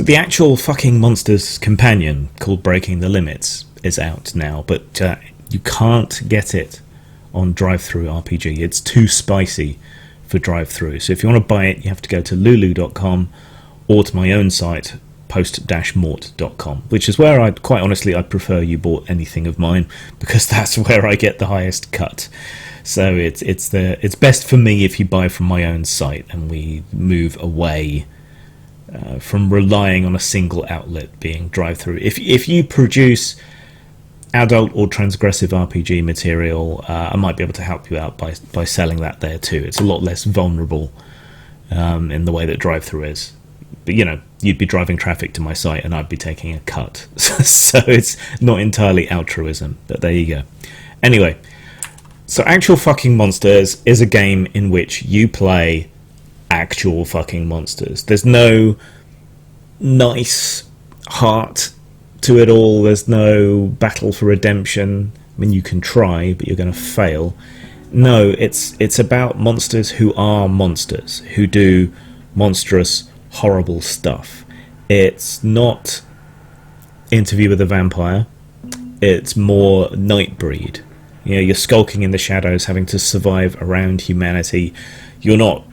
So the actual fucking Monsters companion called Breaking the Limits is out now, but you can't get it on drive-thru RPG. It's too spicy for drive-thru. So if you want to buy it, you have to go to lulu.com or to my own site, post-mort.com, which is where I'd prefer you bought anything of mine, because that's where I get the highest cut. So it's best for me if you buy from my own site, and we move away from relying on a single outlet being drive-thru. If you produce adult or transgressive RPG material, I might be able to help you out by selling that there too. It's a lot less vulnerable in the way that drive-thru is. But you'd be driving traffic to my site and I'd be taking a cut. So it's not entirely altruism, but there you go. Anyway, so Actual Fucking Monsters is a game in which you play actual fucking monsters. There's no nice heart to it all. There's no battle for redemption. I mean, you can try, but you're going to fail. No, it's about monsters who are monsters, who do monstrous, horrible stuff. It's not Interview with a Vampire. It's more Nightbreed. You're skulking in the shadows, having to survive around humanity. You're not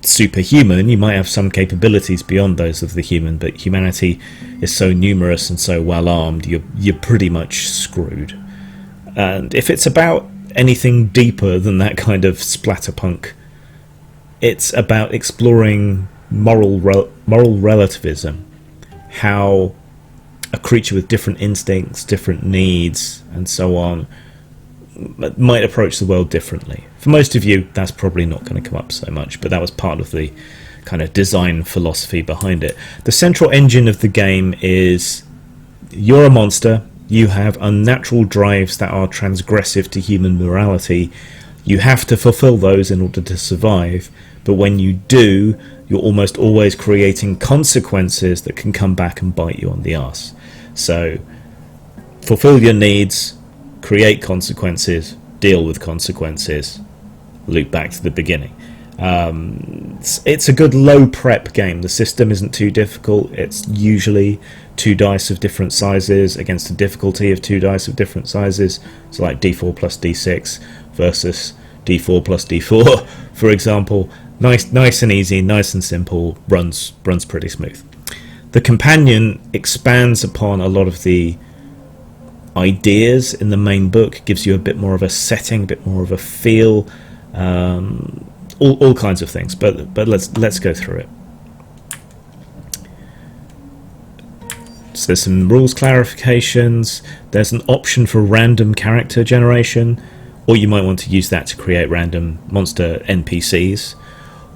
superhuman. You might have some capabilities beyond those of the human, but humanity is so numerous and so well armed, you're pretty much screwed. And if it's about anything deeper than that kind of splatterpunk, it's about exploring moral relativism, how a creature with different instincts, different needs, and so on might approach the world differently. For most of you, that's probably not going to come up so much, but that was part of the kind of design philosophy behind it. The central engine of the game is you're a monster, you have unnatural drives that are transgressive to human morality, you have to fulfill those in order to survive, but when you do, you're almost always creating consequences that can come back and bite you on the arse. So, fulfill your needs, create consequences, deal with consequences, loop back to the beginning. It's a good low prep game. The system isn't too difficult. It's usually 2 dice of different sizes against a difficulty of 2 dice of different sizes. So like d4 plus d6 versus d4 plus d4, for example. Nice and easy, nice and simple, runs pretty smooth. The companion expands upon a lot of the ideas in the main book, gives you a bit more of a setting, a bit more of a feel, all kinds of things. But let's go through it. So there's some rules clarifications. There's an option for random character generation, or you might want to use that to create random monster NPCs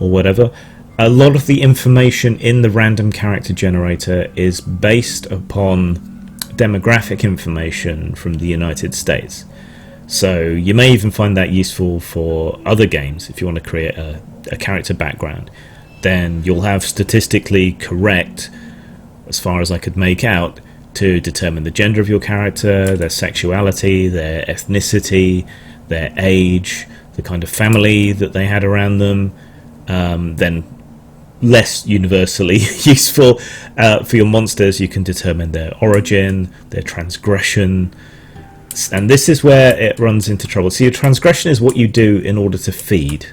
or whatever. A lot of the information in the random character generator is based upon demographic information from the United States. So you may even find that useful for other games. If you want to create a character background, then you'll have statistically correct, as far as I could make out, to determine the gender of your character, their sexuality, their ethnicity, their age, the kind of family that they had around them. Then less universally useful for your monsters, you can determine their origin, their transgression, and this is where it runs into trouble. So your transgression is what you do in order to feed,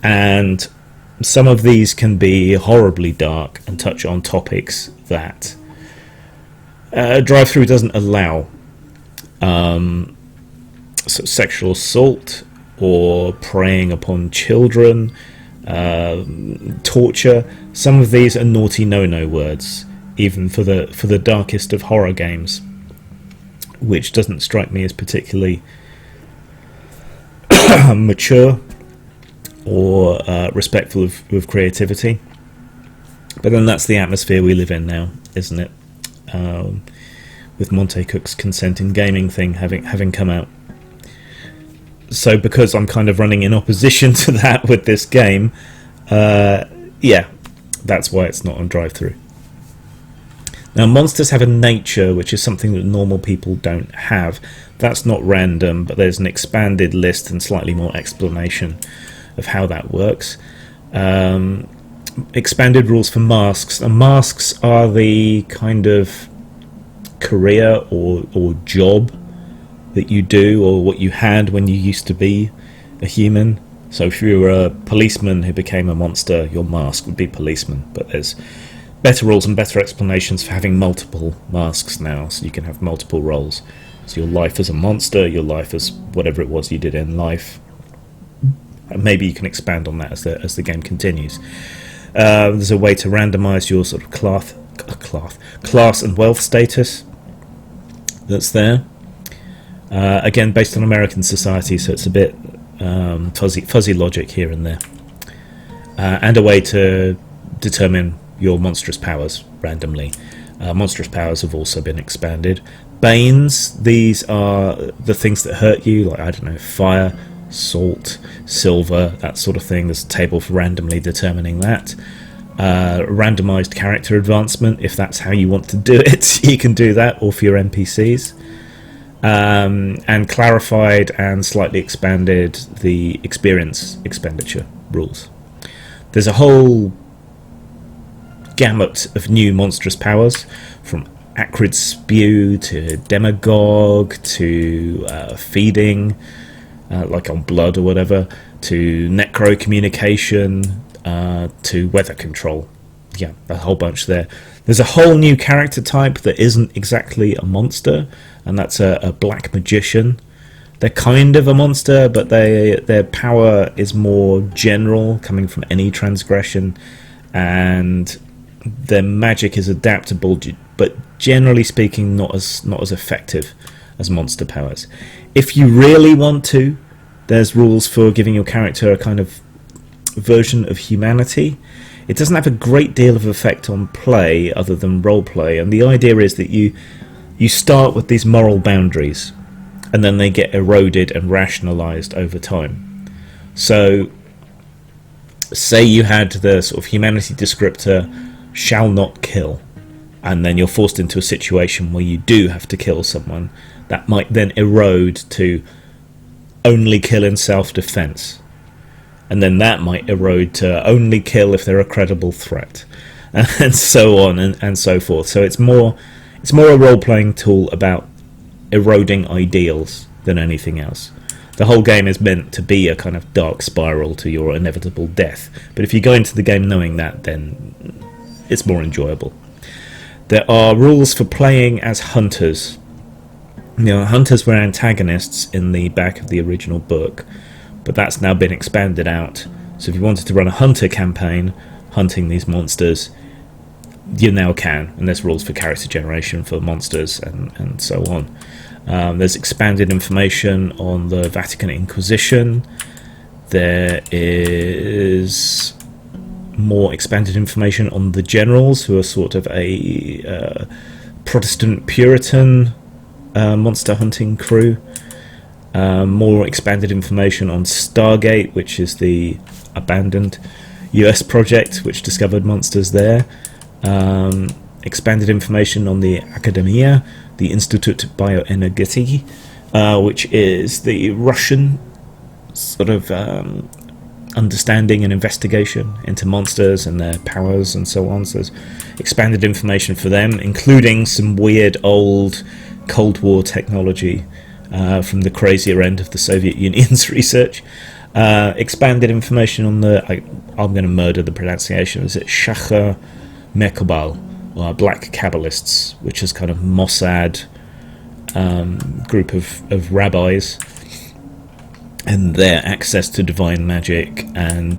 and some of these can be horribly dark and touch on topics that drive-thru doesn't allow. So sexual assault or preying upon children, torture. Some of these are naughty no-no words, even for the darkest of horror games, which doesn't strike me as particularly mature or respectful of creativity. But then that's the atmosphere we live in now, isn't it? With Monte Cook's consent in gaming thing having come out. So because I'm kind of running in opposition to that with this game, yeah, that's why it's not on drive-thru. Now, monsters have a nature, which is something that normal people don't have. That's not random, but there's an expanded list and slightly more explanation of how that works. expanded rules for masks. And masks are the kind of career or job that you do, or what you had when you used to be a human. So if you were a policeman who became a monster, your mask would be policeman. But there's better rules and better explanations for having multiple masks now, so you can have multiple roles. So your life as a monster, your life as whatever it was you did in life. And maybe you can expand on that as the game continues. There's a way to randomise your sort of class and wealth status that's there. Again, based on American society, so it's a bit fuzzy logic here and there. And a way to determine your monstrous powers randomly. Monstrous powers have also been expanded. Banes, these are the things that hurt you, like, I don't know, fire, salt, silver, that sort of thing. There's a table for randomly determining that. Randomised character advancement, if that's how you want to do it, you can do that, or for your NPCs. And clarified and slightly expanded the experience expenditure rules. There's a whole gamut of new monstrous powers, from acrid spew to demagogue to feeding, like on blood or whatever, to necro communication, to weather control. Yeah, a whole bunch there. There's a whole new character type that isn't exactly a monster, and that's a black magician. They're kind of a monster, but their power is more general, coming from any transgression, and their magic is adaptable, but generally speaking not as effective as monster powers. If you really want to, there's rules for giving your character a kind of version of humanity. It doesn't have a great deal of effect on play other than roleplay, and the idea is that you start with these moral boundaries, and then they get eroded and rationalized over time. So say you had the sort of humanity descriptor shall not kill, and then you're forced into a situation where you do have to kill someone. That might then erode to only kill in self-defense, and then that might erode to only kill if they're a credible threat, and so on and so forth. So it's more a role-playing tool about eroding ideals than anything else. The whole game is meant to be a kind of dark spiral to your inevitable death, but if you go into the game knowing that, then it's more enjoyable. There are rules for playing as hunters. You know, hunters were antagonists in the back of the original book, but that's now been expanded out. So if you wanted to run a hunter campaign hunting these monsters, you now can, and there's rules for character generation for monsters and so on. There's expanded information on the Vatican Inquisition. There is more expanded information on the generals, who are sort of a Protestant Puritan monster hunting crew. More expanded information on Stargate, which is the abandoned US project which discovered monsters there. Expanded information on the Academia, the Institut Bioenergetic, which is the Russian sort of understanding and investigation into monsters and their powers and so on. So there's expanded information for them, including some weird old Cold War technology from the crazier end of the Soviet Union's research. Expanded information on the, I'm going to murder the pronunciation, is it Shacha Mekobal, or Black Kabbalists, which is kind of Mossad group of rabbis, and their access to divine magic and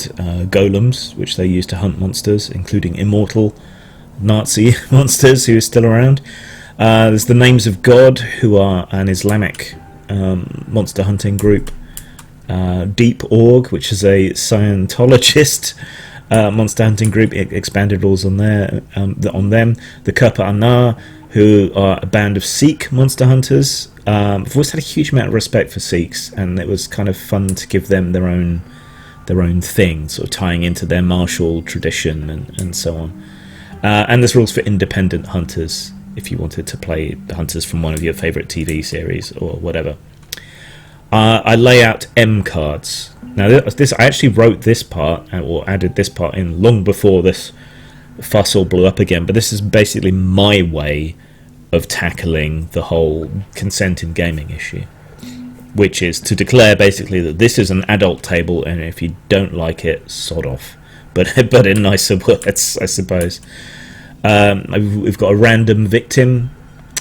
golems, which they use to hunt monsters, including immortal Nazi monsters who are still around. There's the Names of God, who are an Islamic monster hunting group. Deep Org, which is a Scientologist monster hunting group, expanded rules on there on them. The Kirpa Anar, who are a band of Sikh monster hunters. I've always had a huge amount of respect for Sikhs, and it was kind of fun to give them their own thing, sort of tying into their martial tradition and so on. And there's rules for independent hunters, if you wanted to play the hunters from one of your favourite TV series or whatever. I lay out M cards, Now this I actually wrote this part or added this part in long before this fuss all blew up again, but this is basically my way of tackling the whole consent in gaming issue, which is to declare basically that this is an adult table, and if you don't like it, sod off. But in nicer words, I suppose. We've got a random victim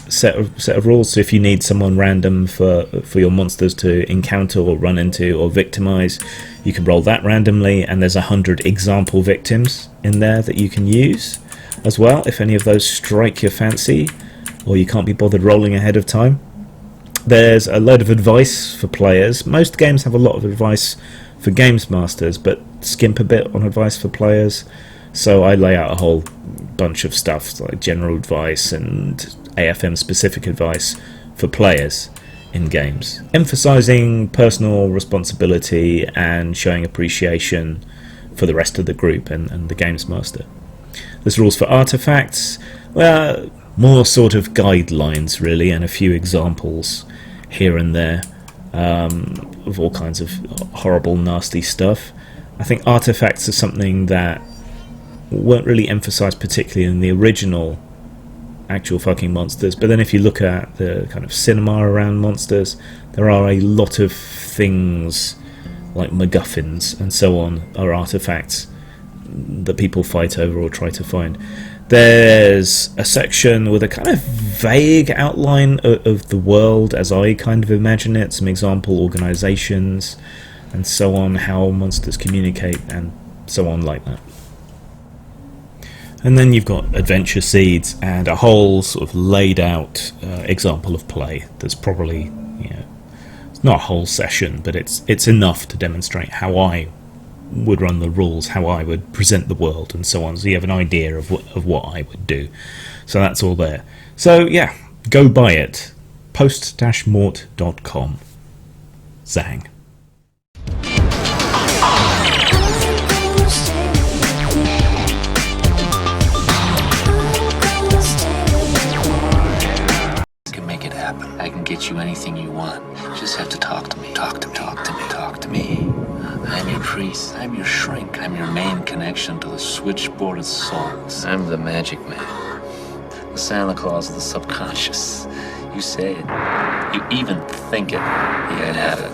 set of rules. So if you need someone random for your monsters to encounter or run into or victimize, you can roll that randomly, and there's 100 example victims in there that you can use as well if any of those strike your fancy or you can't be bothered rolling ahead of time. There's a load of advice for players. Most games have a lot of advice for games masters, but skimp a bit on advice for players. So I lay out a whole bunch of stuff like general advice and AFM specific advice for players in games, emphasizing personal responsibility and showing appreciation for the rest of the group and the games master. There's rules for artifacts, well, more sort of guidelines really, and a few examples here and there of all kinds of horrible, nasty stuff. I think artifacts are something that weren't really emphasised particularly in the original actual fucking monsters, but then if you look at the kind of cinema around monsters, there are a lot of things like MacGuffins and so on are artifacts that people fight over or try to find. There's a section with a kind of vague outline of the world as I kind of imagine it, some example organisations and so on, how monsters communicate and so on like that. And then you've got adventure seeds and a whole sort of laid out example of play that's probably, you know, it's not a whole session, but it's enough to demonstrate how I would run the rules, how I would present the world and so on, so you have an idea of what I would do. So that's all there. So yeah, go buy it. post-mort.com. Zang. I can get you anything you want. You just have to talk to me. Talk to me. Talk to me. Talk to me. I'm your priest. I'm your shrink. I'm your main connection to the switchboard of souls. I'm the magic man. The Santa Claus of the subconscious. You say it. You even think it. You can have it.